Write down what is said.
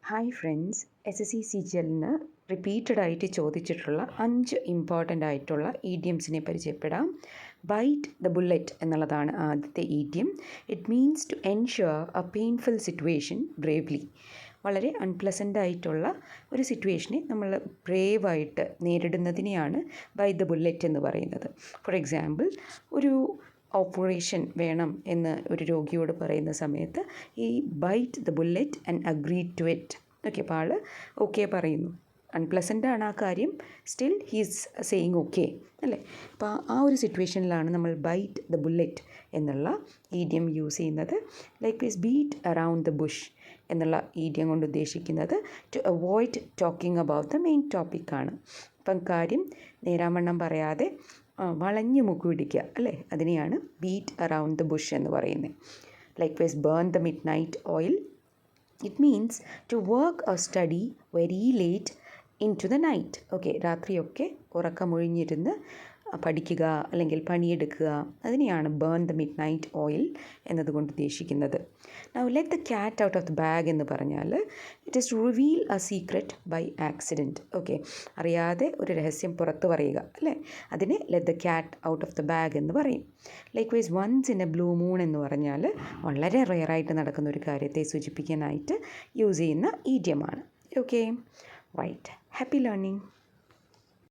Hi friends, SSC CGL-ന് repeated ആയിട്ട് ചോദിച്ചിട്ടുള്ള 5 important ആയിട്ടുള്ള ഇഡിയംസിനെ പരിചയപ്പെടാം. ബൈറ്റ് ദ ബുള്ളറ്റ് എന്നുള്ളതാണ് ആദ്യത്തെ idiom. It means to ensure a painful situation bravely. വളരെ അൺപ്ലസൻ്റ് ആയിട്ടുള്ള ഒരു സിറ്റുവേഷനെ നമ്മൾ ബ്രേവായിട്ട് നേരിടുന്നതിനെയാണ് ബൈറ്റ് ദ ബുള്ളറ്റ് എന്ന് പറയുന്നത്. ഫോർ എക്സാമ്പിൾ, ഒരു ഓപ്പറേഷൻ വേണം എന്ന് ഒരു രോഗിയോട് പറയുന്ന സമയത്ത് ഈ bite the bullet and agree to it. Okay, അപ്പോൾ ആൾ ഓക്കെ പറയുന്നു. അൺപ്ലസൻ്റ് ആണ് ആ കാര്യം, സ്റ്റിൽ ഹീസ് സേയിങ് ഓക്കെ അല്ലേ. അപ്പോൾ ആ ഒരു സിറ്റുവേഷനിലാണ് നമ്മൾ ബൈറ്റ് ദ ബുള്ളറ്റ് എന്നുള്ള ഈഡിയം യൂസ് ചെയ്യുന്നത്. Likewise beat around the bush എന്നുള്ള ഈഡിയം കൊണ്ട് ഉദ്ദേശിക്കുന്നത് to avoid talking about the main ടോപ്പിക്കാണ്. അപ്പം കാര്യം നേരാവണ്ണം പറയാതെ വളഞ്ഞു മുക്ക് പിടിക്കുക അല്ലേ, അതിനെയാണ് ബീറ്റ് അറൗണ്ട് ദ ബുഷ് എന്ന് പറയുന്നത്. Likewise burn the midnight oil. It means to work or study very late into the night. Okay, രാത്രിയൊക്കെ ഉറക്കമൊഴിഞ്ഞിരുന്ന് പഠിക്കുക അല്ലെങ്കിൽ പണിയെടുക്കുക, അതിനെയാണ് burn the midnight oil എന്നതുകൊണ്ട് ഉദ്ദേശിക്കുന്നത്. Now let the cat out of the bag എന്ന് പറഞ്ഞാൽ it is to reveal a secret by accident. Okay, അറിയാതെ ഒരു രഹസ്യം പുറത്ത് പറയുക അല്ലേ, അതിനെ let the cat out of the bag എന്ന് പറയും. Likewise once in a blue moon എന്ന് പറഞ്ഞാൽ വളരെ റെയറായിട്ട് നടക്കുന്ന ഒരു കാര്യത്തെ സൂചിപ്പിക്കാനായിട്ട് യൂസ് ചെയ്യുന്ന ഈഡിയമാണ്. Okay, right. Happy learning.